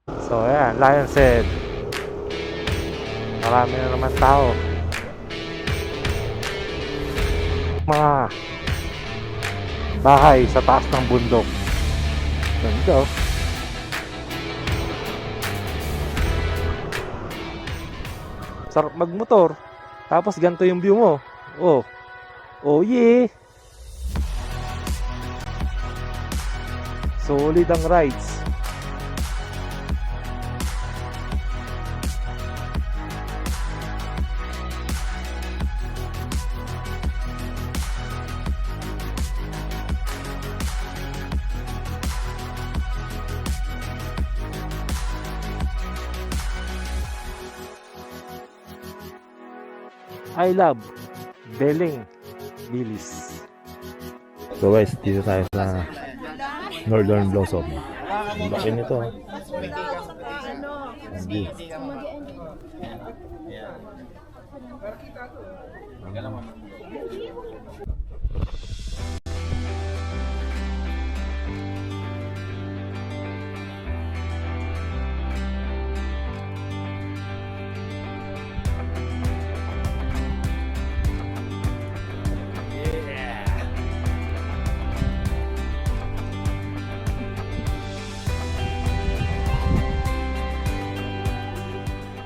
So ayan, Lion's Head. Marami na naman tao. Mga bahay sa taas ng bundok. Ganda oh. Sarap magmotor. Tapos ganito yung view mo. Oh. Oh yeah. Solid ang rides. I love Beling Bilis. So guys, dito tayo sa Northern Blossom. Ang laki nito.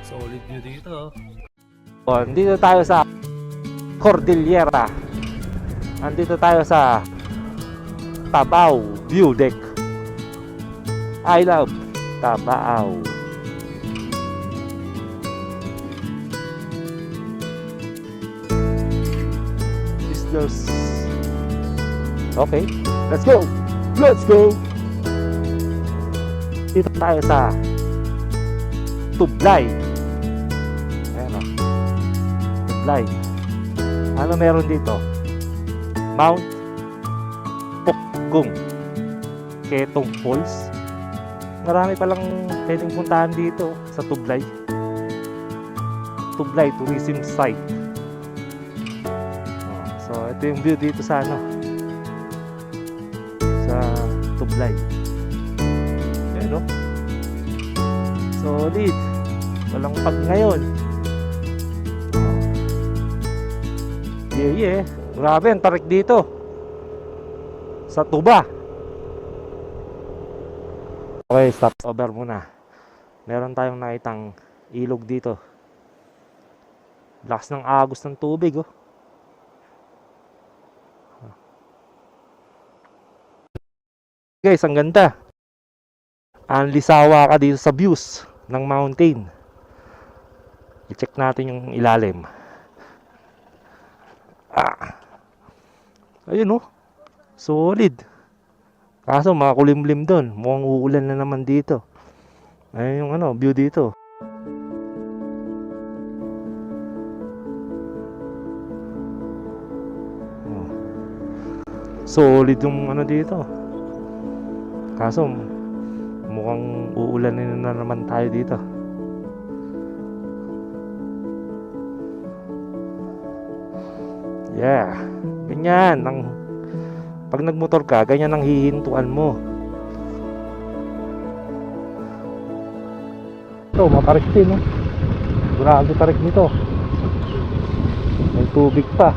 Solid view dito. Andito tayo sa Cordillera. Andito tayo sa Tabao View Deck. I love Tabao. Visitors. Okay, let's go. Let's go. Dito tayo sa Tublay. Ayan o. Tublay. Ano meron dito? Mount Pokgung Ketong Falls. Marami palang pwedeng puntahan dito sa Tublay. Tublay Tourism Site. So ito yung view dito sa ano, sa Tublay. Ayan o. Solid. Walang pag ngayon. Yeah. Grabe ang tarik dito sa tuba. Okay, stop over muna. Meron tayong nakitang ilog dito. Lakas ng agos ng tubig oh. Guys, ang ganda. Ang lisawa ka dito sa views ng mountain. I-check natin yung ilalim. Ayun oh. Solid. Kaso makulimlim doon. Mukhang uulan na naman dito. Ayun yung ano, view dito. Solid yung ano dito. Kaso mukhang uulanin na naman tayo dito. Yeah. Ganyan ang pag nagmotor ka, ganyan ang hihintuan mo. Ito, matarik din, no? Grabe tarik nito. May tubig pa.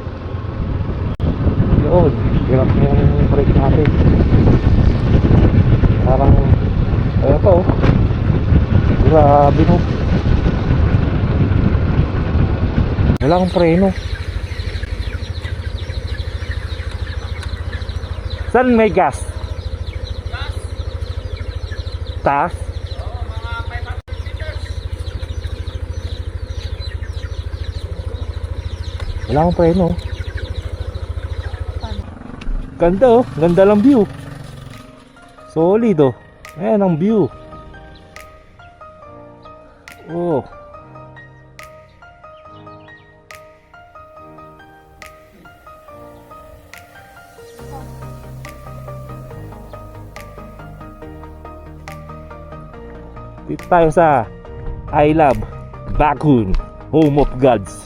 Yun, hirap mo yung brake natin. Parang, ayun pa, oh. Grabe, no? Wala akong preno. Saan may gas? Gas? Taas? Oo, mga 500 liters. Wala akong preno. Ganda oh, ganda lang view. Solid oh. Ayan ang view. Oh. Dito tayo sa I love Bakun, home of gods.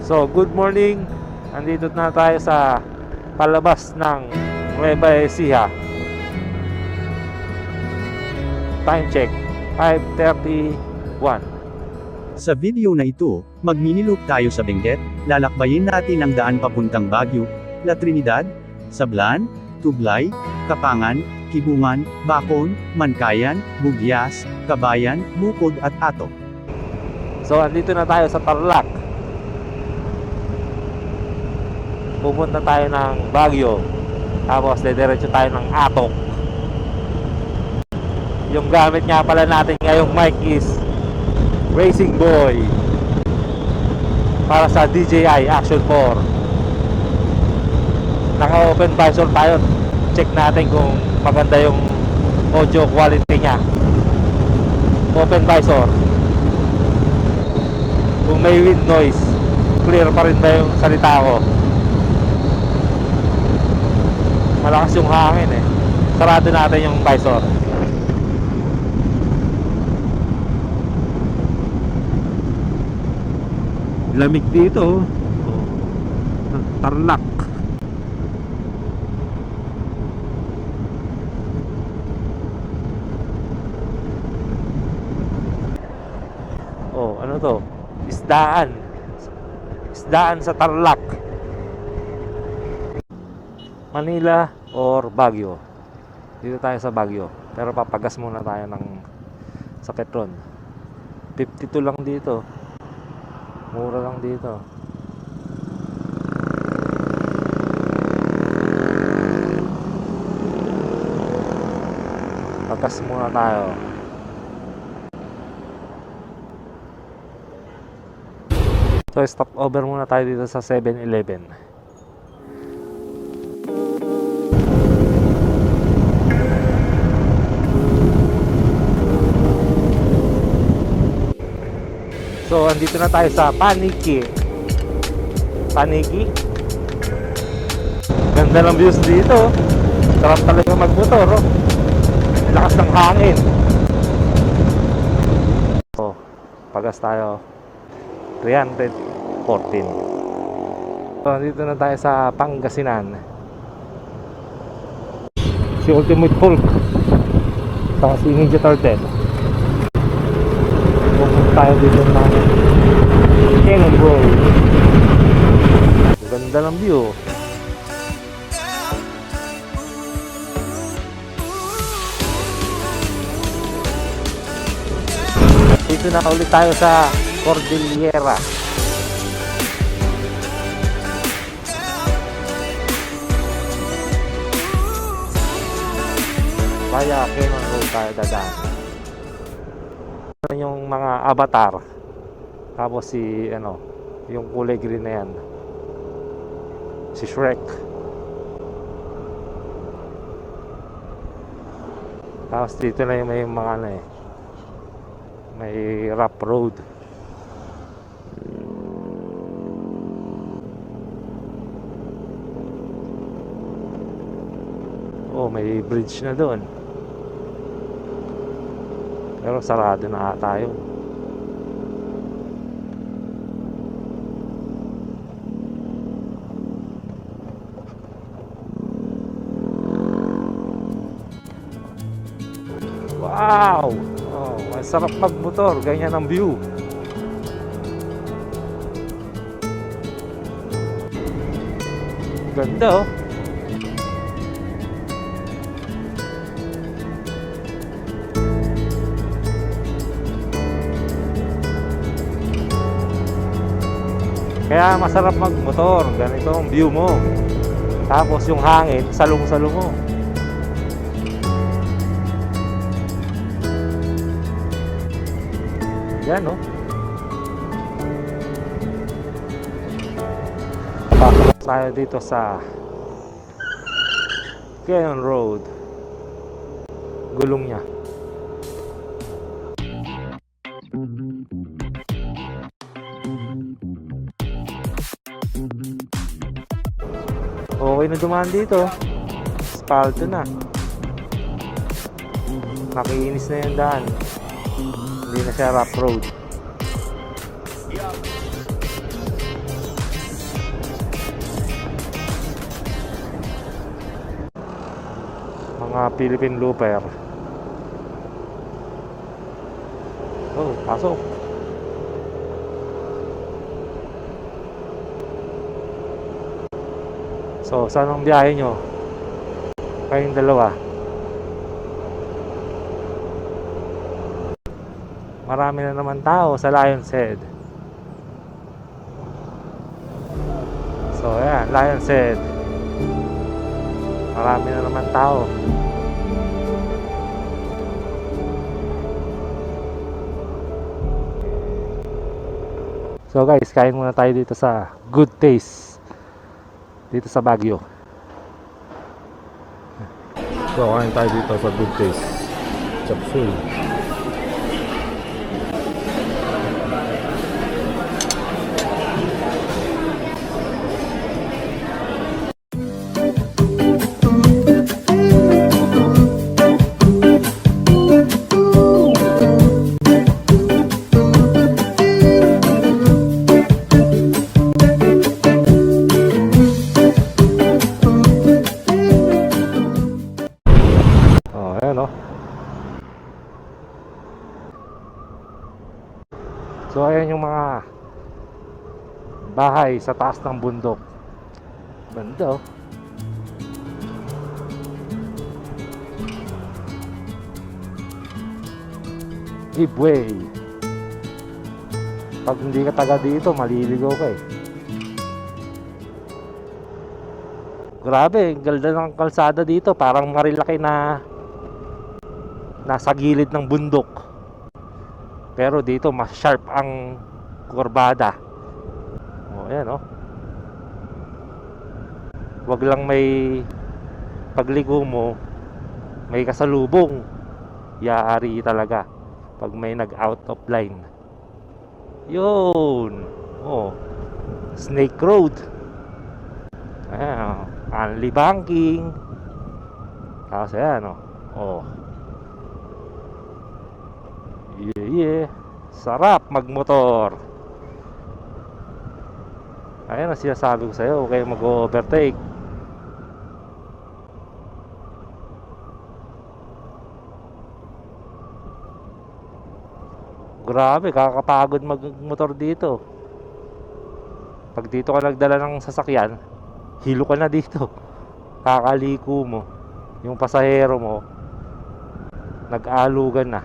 So, good morning. Andito na tayo sa palabas ng Nueva Ecija. Time check, 5:31. Sa video na ito, magminiloop tayo sa Benguet, lalakbayin natin ang daan papuntang Baguio, La Trinidad, Sablan, Tublay, Kapangan, Kibungan, Bacon, Mankayan, Bugyas, Kabayan, Bukod at Ato. So, andito na tayo sa Tarlac. Pupunta tayo ng Baguio. Tapos, diretso tayo ng Atok. Yung gamit nga pala natin ngayong mic is Racing Boy para sa DJI Action 4. Naka-open visor tayo. Check natin kung maganda yung audio quality niya. Open visor. Kung may wind noise, clear pa rin ba yung salita ko? Malakas yung hangin eh. Sarado natin yung visor. Lamig dito. Tarlac. Oh, ano to? Isdaan. Isdaan sa Tarlac. Manila or Baguio. Dito tayo sa Baguio. Pero papagas muna tayo sa Petron. 52 lang dito. Mura lang dito. Pagas muna tayo. So stop over muna tayo dito sa 7-Eleven. So, andito na tayo sa Paniki. Paniki. Ganda ng views dito. Sarap talaga magmotor, oh. Lakas ng hangin. So, pagas tayo. 314. So, andito na tayo sa Pangasinan. Si Ultimate Hulk. Saka si Ninja Turtle. Tayo dito ng Cannon Road. Ganda ng view. Dito na ulit tayo sa Cordillera. Kaya Cannon Road tayo dadaan. Yung mga avatar, tapos si yung kulay green na yan, si Shrek, tapos dito na yung may mga may rough road. Oh, may bridge na doon. Pero sarado na tayo. Wow! Oh, masarap magmotor. Ganyan ang view. Ganda, oh. Kaya masarap magmotor, ganito ang view mo. Tapos yung hangin, salong-salong mo. Yan, no? Pasok tayo dito sa Cannon Road. Gulong niya. Okay na dumaan dito. Aspalto na. Makiinis na yung daan. Hindi na siya rough road. mga Philippine Looper. Oh, pasok. So, saan ang biyahe nyo? Kayong dalawa. Marami na naman tao sa Lion's Head. So, ayan, Lion's Head. Marami na naman tao. So guys, kain muna tayo dito sa Good Taste dito sa Baguio. So, kain tayo dito sa Good Taste Chop Suey. So ayan yung mga bahay sa taas ng bundok. Banda oh. Giveaway. Pag hindi ka taga dito, maliligaw ka eh. Grabe, ganda ng kalsada dito. Parang Marilaki na nasa gilid ng bundok. Pero dito mas sharp ang kurbada. Oh, ayan oh. Wag lang may pagligo mo, may kasalubong. Yaari talaga pag may nag-out of line. Yun. Oh. Snake Road. Ayan, Anli Banking. Tapos ayan oh. Oh. Yeah. Sarap magmotor. Ayan ang sinasabi ko sa'yo. Huwag kayo mag-overtake. Grabe, kakapagod magmotor dito. Pag dito ka nagdala ng sasakyan, hilo ka na dito. Kakaliko mo. Yung pasahero mo nag-alugan na.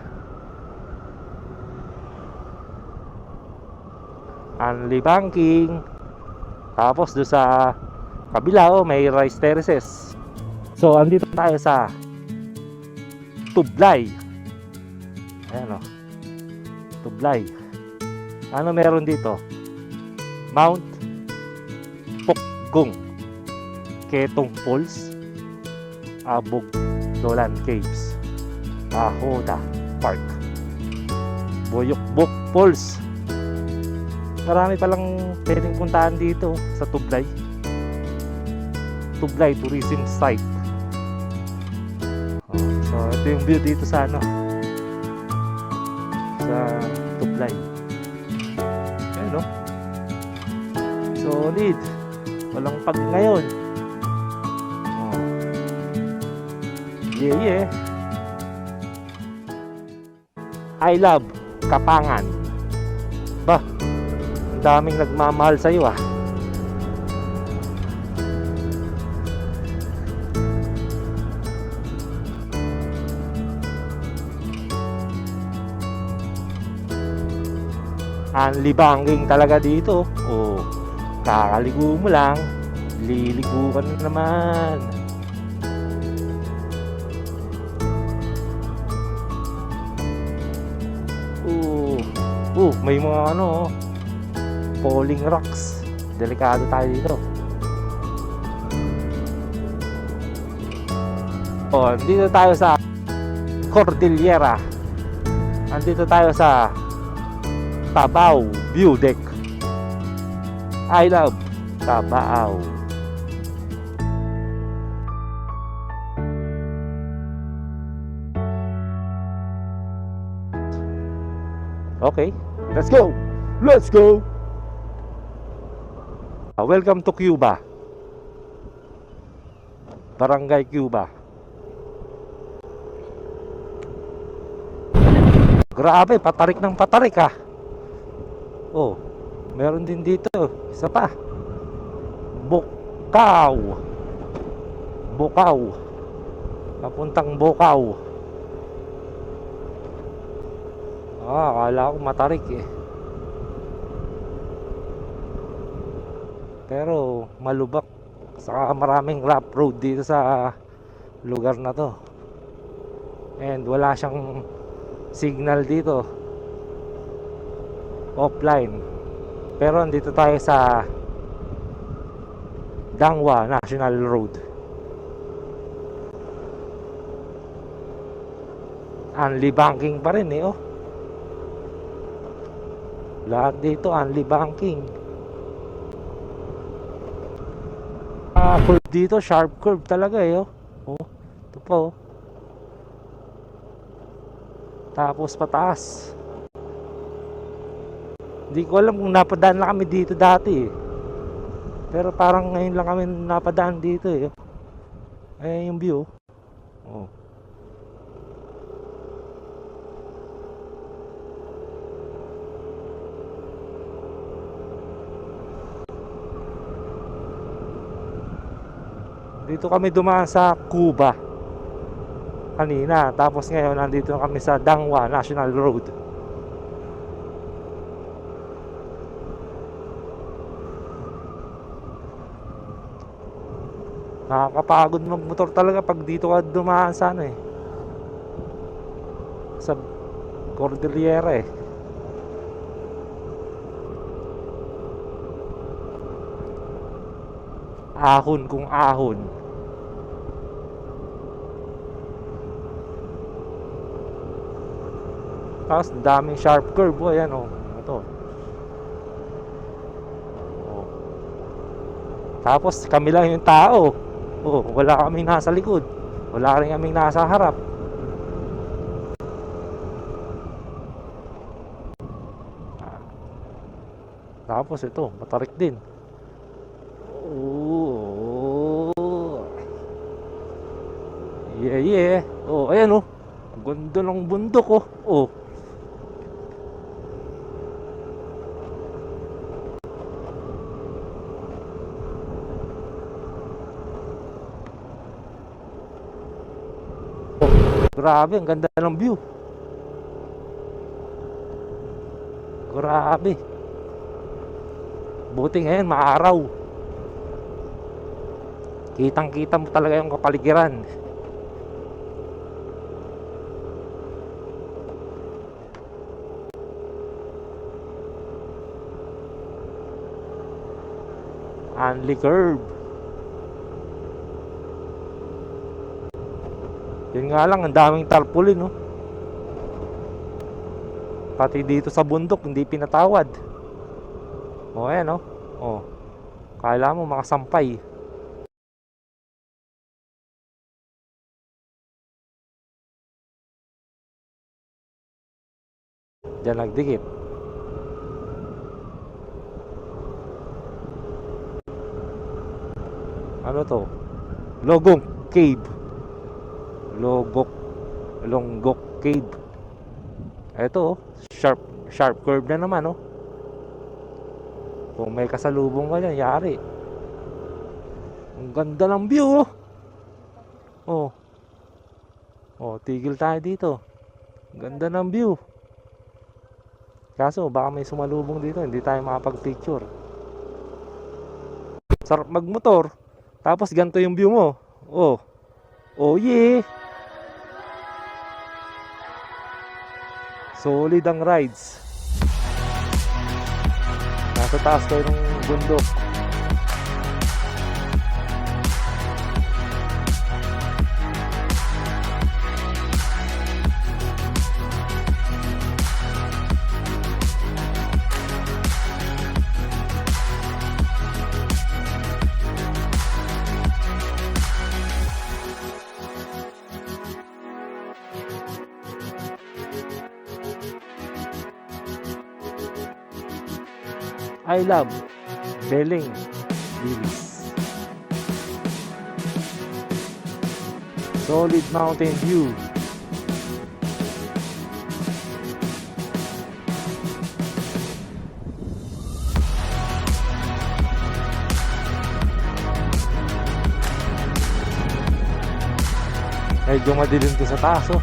Anli Banking. Tapos doon sa kabila oh, may rice terraces. So andito tayo sa Tublay. Ayan oh. Tublay. Ano meron dito? Mount Pokgong, Ketong Falls, Abog Dolan Caves, Ahoda Park, Boyokbok Falls. Marami palang pwedeng puntahan dito sa Tublay. Tublay Tourism Site. Oh, so ito yung view dito sa ano, sa Tublay. Ayan no. Solid. Walang pag ngayon. Oh. Yeah. I love Kapangan. Bah, daming nagmamahal sa iyo ah. Anli Banking talaga dito. Oh, kakaligo mo lang, liligo ka na naman. May mga ano, falling rocks. Delikado tayo dito. Oh, andito tayo sa Cordillera. Andito tayo sa Tabao View Deck. I love Tabao. Okay, let's go! Let's go! Welcome to Cuba. Barangay Cuba. Grabe, patarik ng patarik ah. Oh, meron din dito. Isa pa. Bukaw. Bukaw. Papuntang Bukaw. Akala ko matarik eh. Pero malubak. Saka maraming rough road dito sa lugar na to. And wala siyang signal dito. Offline. Pero andito tayo sa Dangwa National Road. Unli banking pa rin eh oh. Lahat dito unli banking. Curve dito, sharp curve talaga eh oh. Oh, ito pa oh. Tapos pataas. Hindi ko alam kung napadaan na kami dito dati eh. Pero parang ngayon lang kami napadaan dito eh. Eh yung view. Oh. Dito kami dumaan sa Cuba kanina. Tapos ngayon nandito na kami sa Dangwa National Road. Nakakapagod magmotor talaga pag dito ka dumaan sa ano eh. Sa Cordillera eh. Ahon kung ahon. Tapos daming sharp curve oh, ayan oh. Ito. Oh. Tapos kami lang yung tao. Oh, wala kaming nasa likod. Wala rin kaming nasa harap. Tapos ito, matarik din. Oh. Yeah, yeah. Oh, ayan oh. Ang ganda ng bundok oh. Oh. Grabe, ang ganda ng view. Grabe. Buti ngayon, maaraw. Kitang-kita mo talaga yung kapaligiran. Unli curve. Yun nga lang, ang daming tarpaulin no? Pati dito sa bundok hindi pinatawad. O ayan no? O, kala mo makasampay. Diyan nagdikit. Ano to? Logong Cave. Longgok Cave. Ito oh, sharp curve na naman oh. Kung may kasalubong ka dyan, yari. Ang ganda ng view oh. Oh. Oh, tigil tayo dito. Ang ganda ng view. Kaso baka may sumalubong dito, hindi tayo makapag-picture. Sarap magmotor. Tapos ganito yung view mo. Oh. Oh yeah. Solid ang rides. Nasa taas kayo ng bundok. I love Beling Lewis. Solid mountain view. Medyo madilim to sa taas, oh.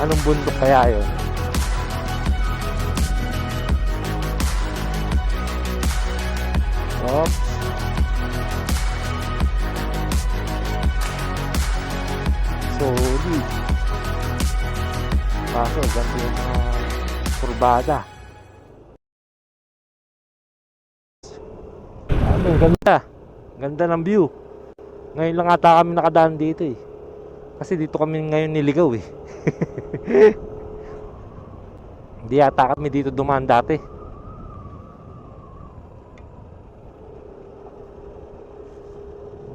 Anong bundok kaya yun? Oops. Solid. Kaso, ganito yung mga kurbada. Ano, ganda. Ganda ng view. Ngayon lang ata kami nakadaan dito eh. Kasi dito kami ngayon niligaw eh. Hindi ata kami dito dumaan dati.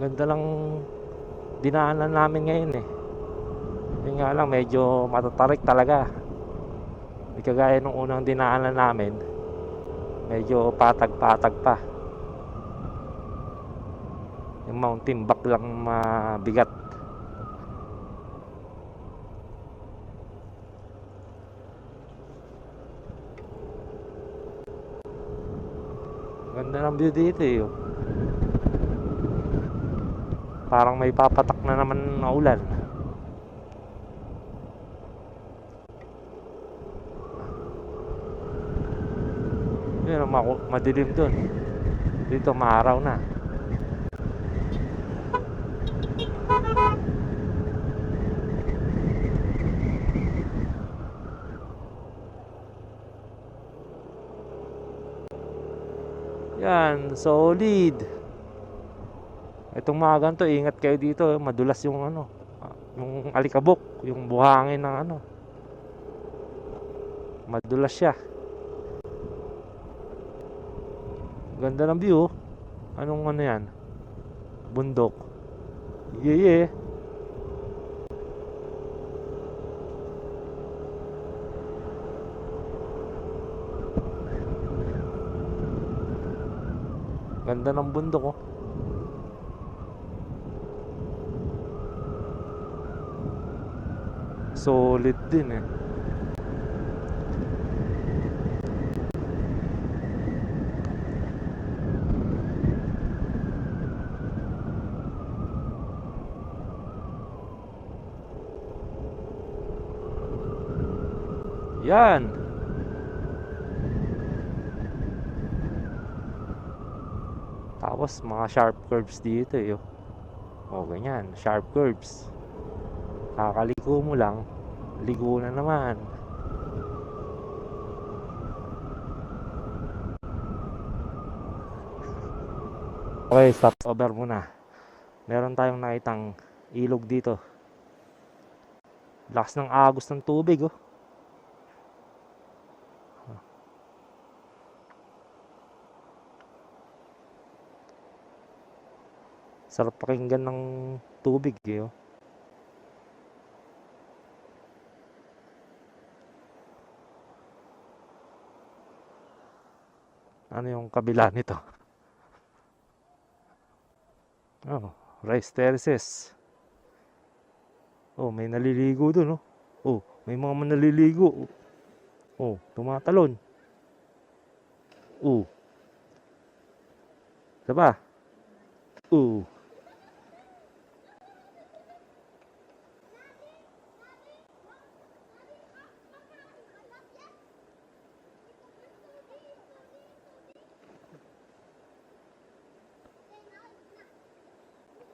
Ganda lang dinaanan namin ngayon eh. Yun nga lang, medyo matatarik talaga. Hindi kagaya nung unang dinaanan namin. Medyo patag-patag pa. Yung mountain back lang mabigat. Ganda ng view dito eh. Parang may papatak na naman na ulan. Yun, madilim dun. Dito maaraw na. Yan, solid. Itong mga ganito, ingat kayo dito, madulas yung ano, yung alikabok, yung buhangin ng ano. Madulas siya. Ganda ng view. Anong ano yan? Bundok. Yeah. Ganda ng bundok, oh. Solid din eh. Yan. Tapos mga sharp curves dito eh. Oh, ganyan, sharp curves. Kakaliko mo lang, ligo na naman. Okay, stop over muna. Meron tayong nakitang ilog dito. Lakas ng agos ng tubig, oh. Sarap pakinggan ng tubig, eh, oh. Ano yung kabila nito? Oh, rice terraces. Oh, may naliligo dun, oh. Oh, may mga manaliligo. Oh, tumatalon. Oh. Diba? Oh.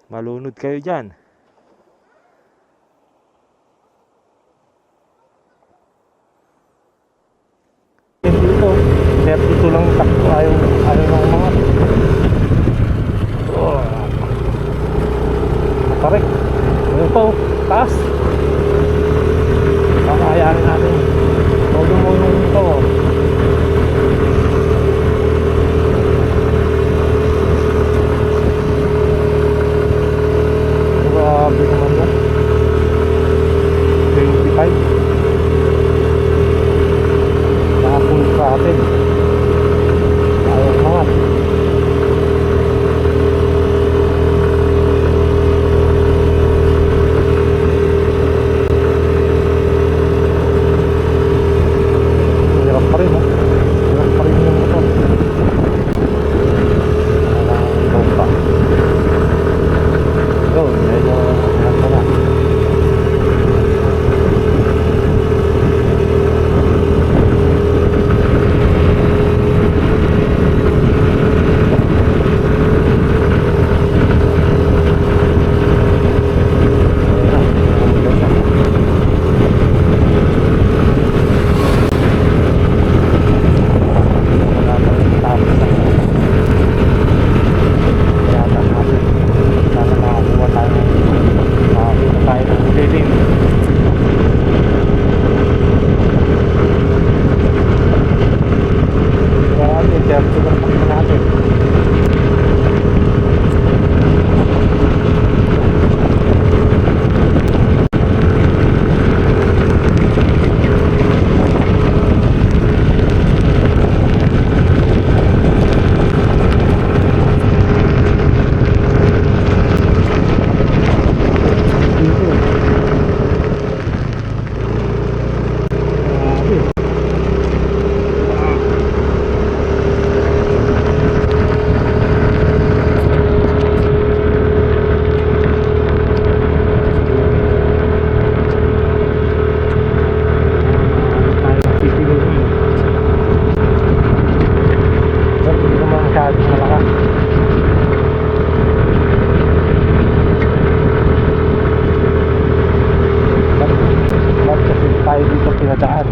Malunod kayo dyan. Dito, 32 lang takbo. Ayaw ng mga. Oh. Matarik. Ano pa, taas. Kakayanin natin. Todo mo yung ito. Grabe naman yan. 25. Naka full throttle. Ayaw dinadaan.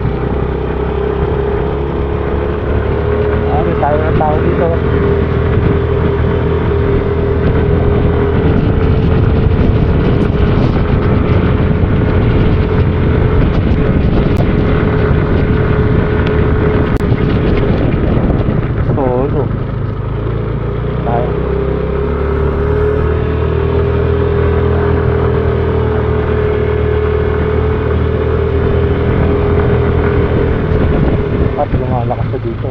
Tayo ng tao dito. Solo tayo. At lumalakas na dito.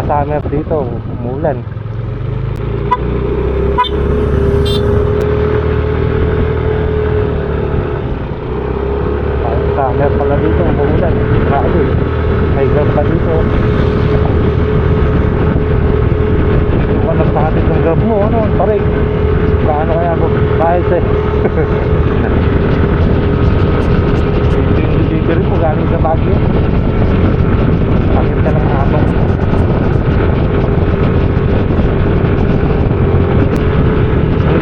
Summer dito, umulan. Summer pala dito, umulan. Grabe. May grab pa dito. Kung nagpahatid ng grab mo, ano, pare. Paano kaya mo? Kahit eh. Yung delivery mo galing sa Baguio. Bakit ka ng habang?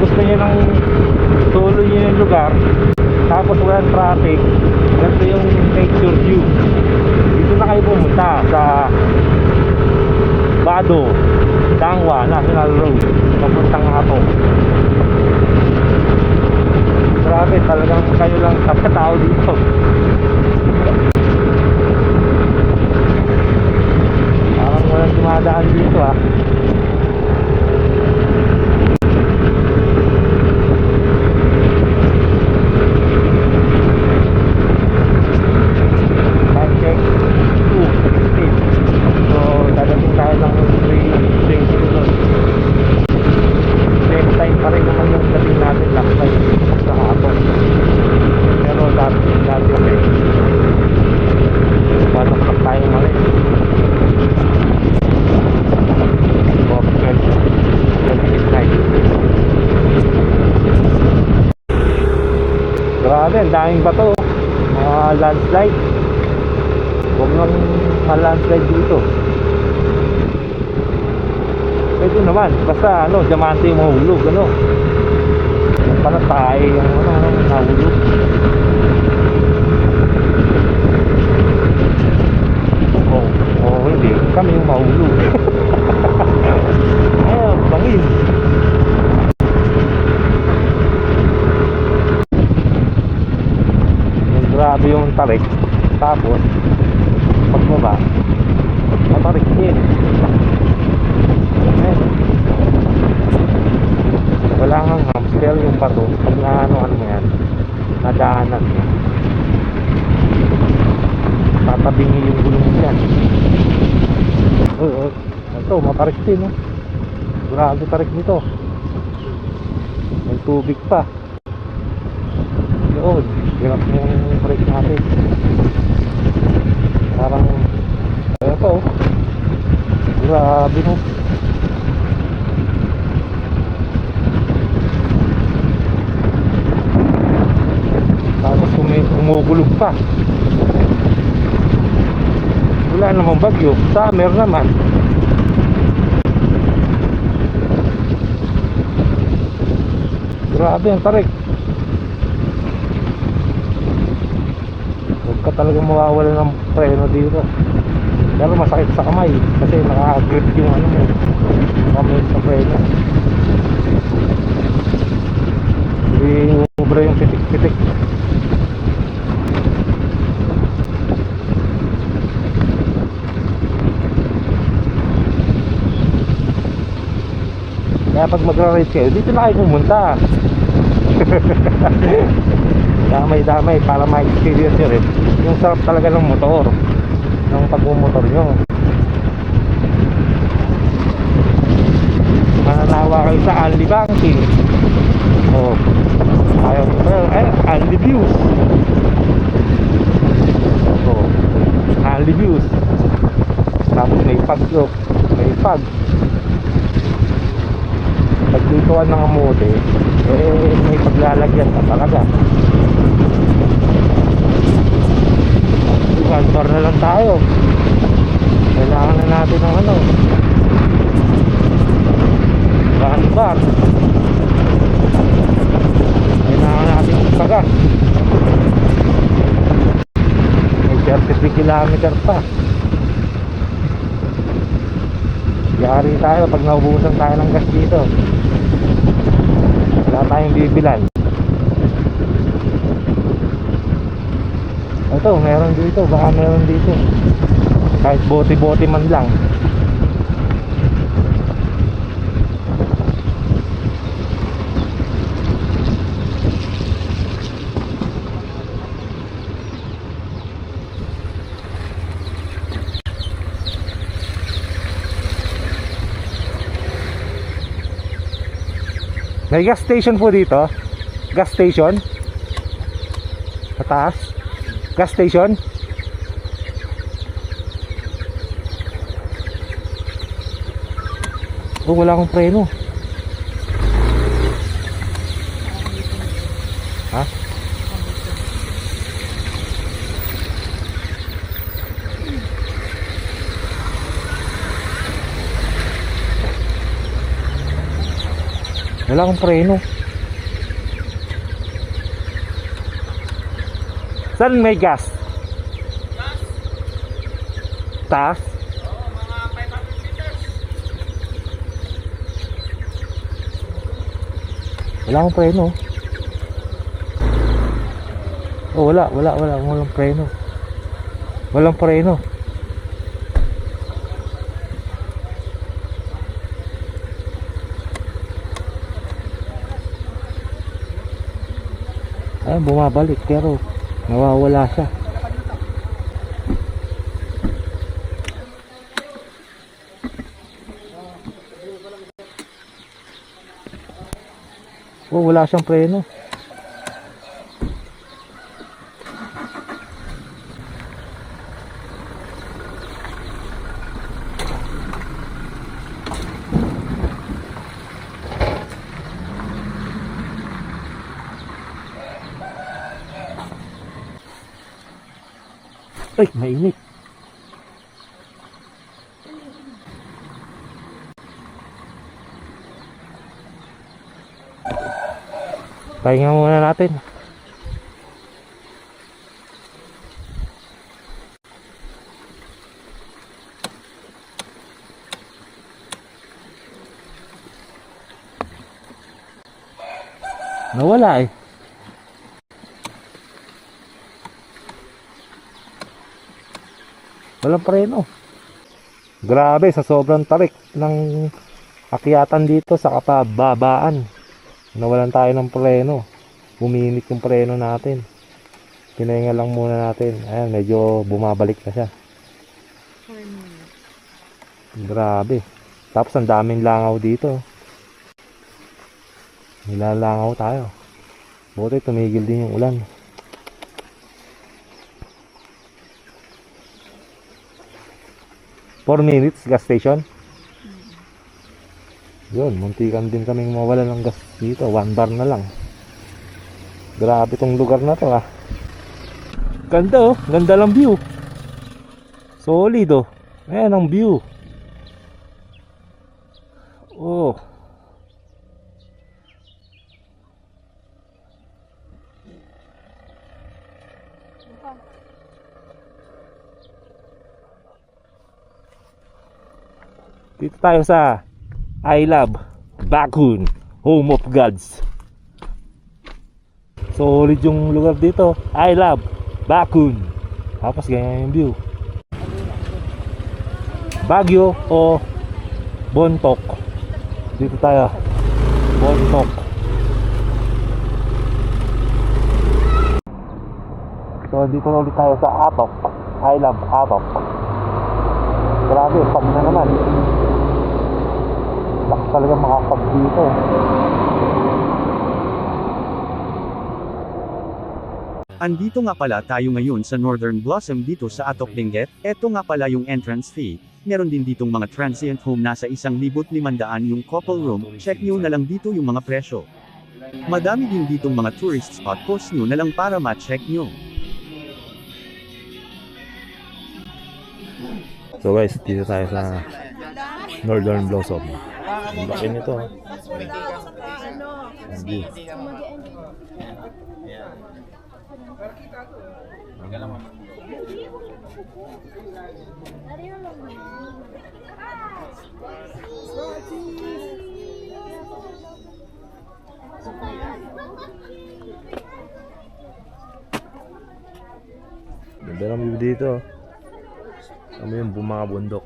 Gusto niya ng solo niya yung lugar, tapos walang traffic, ganito yung nature view. Dito na kayo pumunta sa Bado Dangwa National Road papuntang Apo. Grabe, talagang kayo lang tao dito. Parang walang dumadaan dito ah. Grabe, ang daming bato. Landslide. Huwag lang landslide dito. Pwede naman, basta ano, diamante yung mahulog, ano. Yung panatay, yung ano, nahulog. Hindi, kami yung mahulog. Ayun, bangin. Grabe yung tarik. Tapos pagbaba matarik din. Wala kang hamster yung bato. Pag ano mo yan, nadaanan mo, tatabingi yung gulong yan. Ito matarik din, no? Grabe tarik nito. May tubig pa. Yun, hirap yung brake natin. Parang ito, grabe, no? Tapos umugulog pa. Wala namang bagyo, summer naman. Grabe ang tarik. Huwag ka talagang mawawala ng preno dito. Pero masakit sa kamay kasi naka-grip yung ano mo, kamay sa preno. Hindi ubra yung pitik-pitik. Kaya pag magra-ride kayo, dito na kayo pumunta. Damay-damay para ma-experience nyo rin yung sarap talaga ng motor, ng pagmumotor nyo. Mananawa kayo sa Anli Banking. Oh, ayaw nyo pa yun. Ay, Anli Views. Oh, Anli Views. Tapos may pag look, may pag. Pag ditoan ng amote, may paglalagyan pa talaga. Bar na lang tayo. Kailangan na natin ng ano, bar. Kailangan natin pagas. May 33 kilometer pa. Yari tayo pag naubusan tayo ng gas dito. Wala tayong bibilan. Ito, meron dito, baka meron dito. Kahit bote-bote man lang. May gas station po dito. Gas station. Sa taas. Gas station. Oh, wala akong preno. Ha? Wala akong preno. Saan may gas? Taas? Oo, mga 500 meters. Wala akong preno. Oh, walang preno. Walang preno. Ay, bumabalik pero nawawala siya. Oh, wala siyang preno. Ay, mainit. Pahinga muna natin. Nawala eh. Walang preno. Grabe, sa sobrang tarik ng akyatan dito sa kapababaan, nawalan tayo ng preno. Uminit yung preno natin. Pinahinga lang muna natin. Ayan, medyo bumabalik na siya. Grabe. Tapos ang daming langaw dito. Nilalangaw tayo. Buti tumigil din yung ulan. Four minutes gas station. Yun, muntikan din kaming mawala ng gas dito. 1 bar na lang. Grabe tong lugar na to ah. Ganda oh, ganda lang view. Solid oh. Ayan ang view. Oh. Dito tayo sa I Love Bakun, Home of Gods. Solid yung lugar dito. I Love Bakun. Tapos ganyan yung view. Baguio o Bontoc. Dito tayo. Bontoc. So dito na ulit tayo sa Atok. I Love Atok. Grabe, pag na naman. Lakas talaga makapag dito. Andito nga pala tayo ngayon sa Northern Blossom dito sa Atok Benguet. Eto nga pala yung entrance fee. Meron din ditong mga transient home, nasa 1,500 yung couple room. Check nyo na lang dito yung mga presyo. Madami din ditong mga tourist spot, post nyo na lang para ma-check nyo. So guys, dito tayo sa Northern Blossom. Ang laki nito. Hindi. Ganda ng view dito. Kami yung mga bundok.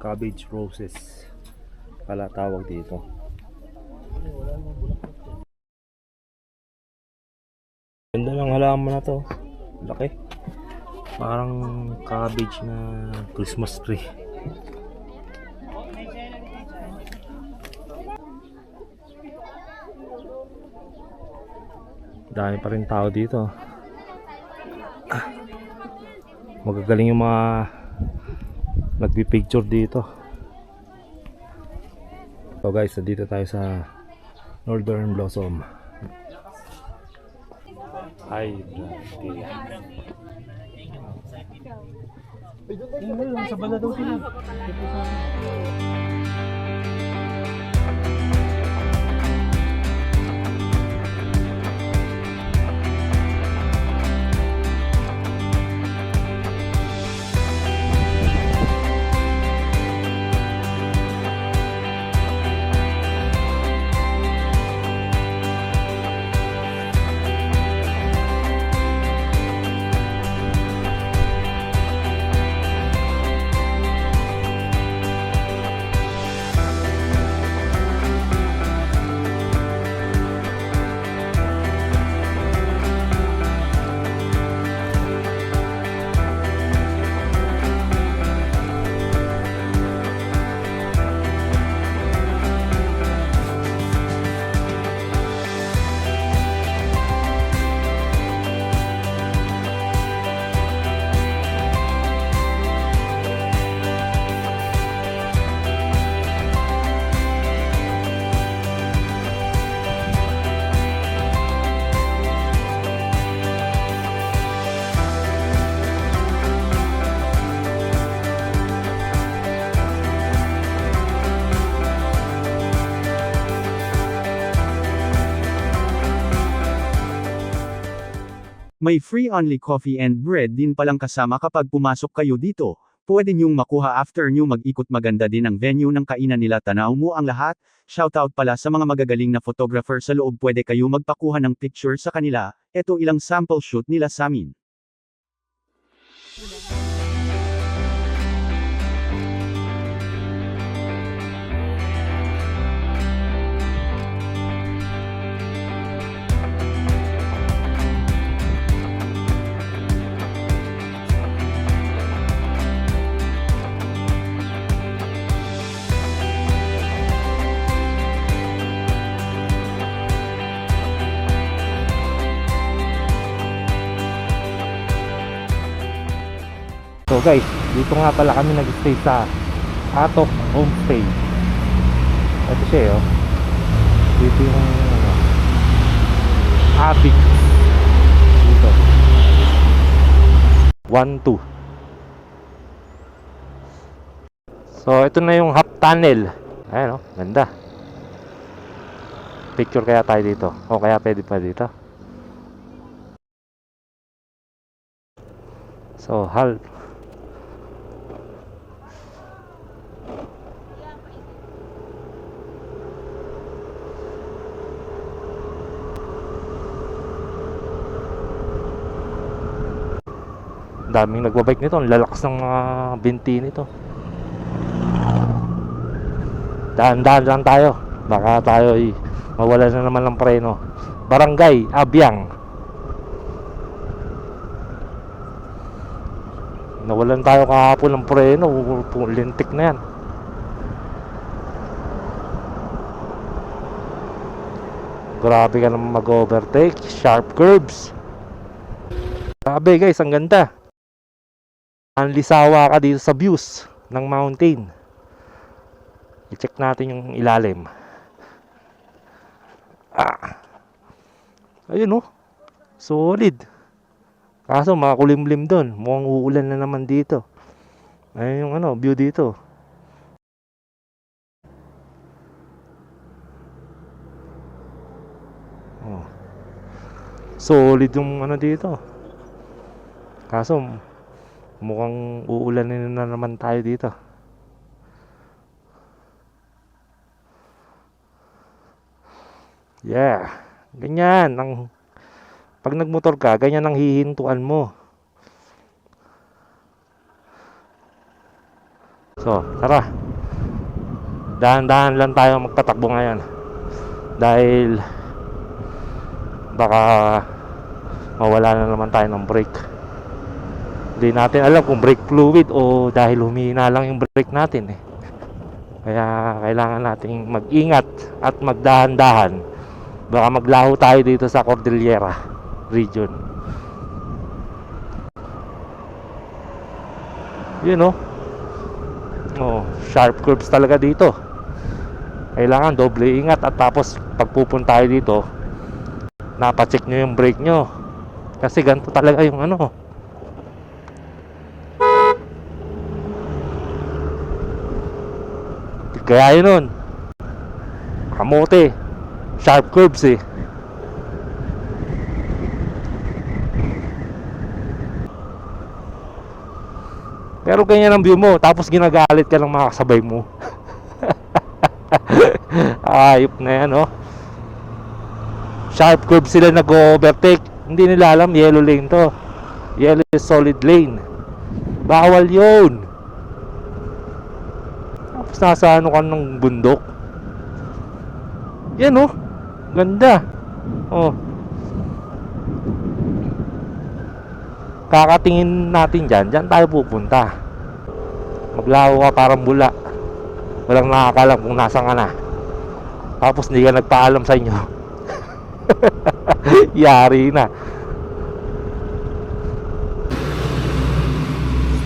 Cabbage roses pala tawag dito. Ganda ng halaman na to. Laki. Parang cabbage na Christmas tree. Dami pa rin tao dito. Magagaling yung mga nagpi-picture dito. So guys, dito tayo sa Northern Blossom. Ay, sa bala daw sila. May free only coffee and bread din palang kasama kapag pumasok kayo dito. Pwede nyong makuha after nyo mag-ikot. Maganda din ang venue ng kainan nila, tanaw mo ang lahat. Shoutout pala sa mga magagaling na photographer sa loob, pwede kayo magpakuha ng picture sa kanila. Eto ilang sample shoot nila sa amin. So guys, dito nga pala kami nag-stay sa Atok Homestay. Ito siya oh. Dito yung ano, Abig. Dito 1-2. So ito na yung half tunnel. Ayan oh, ganda. Picture kaya tayo dito. O kaya pwede pa dito. So half daming nagbabike nito, ang lalakas ng binti nito. Dahan-dahan lang tayo, baka tayo Mawala na naman ng preno. Barangay Abyang. Nawalan tayo kahapon ng preno. Lintik na yan. Grabe ka naman mag-overtake. Sharp curves. Grabe guys, ang ganda. Ang lisawa ka dito sa views ng mountain. I-check natin yung ilalim. Ayun oh. Solid. Kaso makulimlim doon. Mukhang uulan na naman dito. Ayun yung ano, view dito. Oh. Solid yung ano dito. Kaso mukhang uulanin na naman tayo dito. Yeah. Ganyan ang pag nagmotor ka, ganyan ang hihintuan mo. So, tara. Dahan-dahan lang tayo magtatakbo ngayon. Dahil baka mawala na naman tayo ng brake. Hindi natin alam kung brake fluid o dahil humihina lang yung brake natin eh. Kaya kailangan nating mag-ingat at magdahan-dahan. Baka maglaho tayo dito sa Cordillera region. Yun oh. Oh, sharp curves talaga dito. Kailangan doble ingat at tapos pagpupunta tayo dito, napacheck nyo yung brake nyo. Kasi ganito talaga yung ano. Kaya yun nun. Kamote. Sharp curves eh. Pero ganyan ang view mo, tapos ginagalit ka ng mga kasabay mo. Ayop na yan oh. Sharp curve sila nag-overtake. Hindi nila alam yellow lane to. Yellow is solid lane. Bawal yun. Tapos nasa ano ka ng bundok. Yan oh. Ganda. Oh. Kakatingin natin dyan. Dyan tayo pupunta. Maglaho ka parang bula. Walang nakakalam kung nasan ka na. Tapos hindi ka nagpaalam sa inyo. Yari na.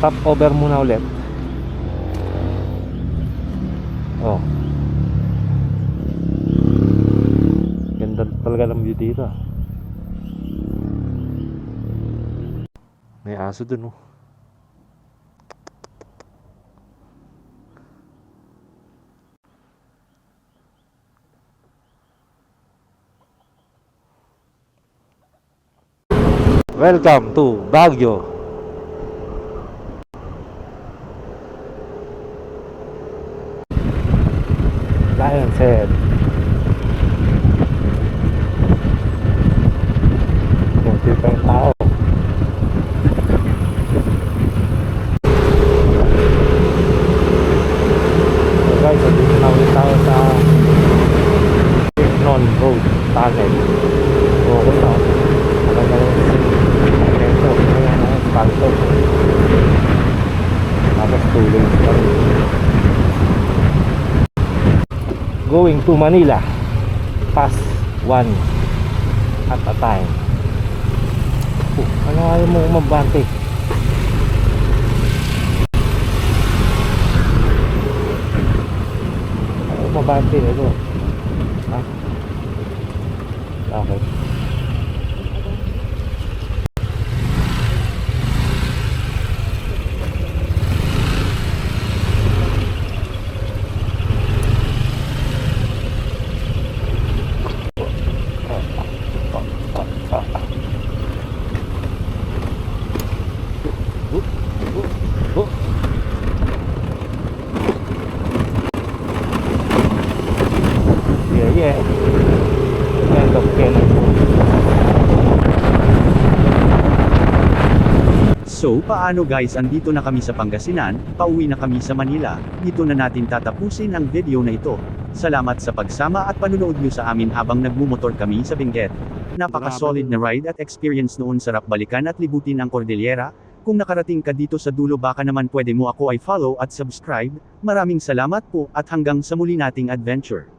Stop over muna ulit. Oh. Ganda talaga ng view dito. May aso dun oh. Welcome to Baguio. Lion's Head. Kunti pa yung tao. So guys, dito na ulit tayo sa Non Road Tunnel. Okay na. Maganda yung ito. Ayan ang asfalto. Tapos 2 lanes pa rin. Going to Manila. Pass 1 at a time. Ano ayaw mo umabante? Ayaw umabante ito. Ha? Okay. Yeah. End of Cannon. So paano guys, andito na kami sa Pangasinan, pauwi na kami sa Manila. Dito na natin tatapusin ang video na ito. Salamat sa pagsama at panunood nyo sa amin habang nagmumotor kami sa Benguet. Napaka-solid na ride at experience noon, sarap balikan at libutin ang Cordillera. Kung nakarating ka dito sa dulo baka naman pwede mo ako ay follow at subscribe. Maraming salamat po at hanggang sa muli nating adventure.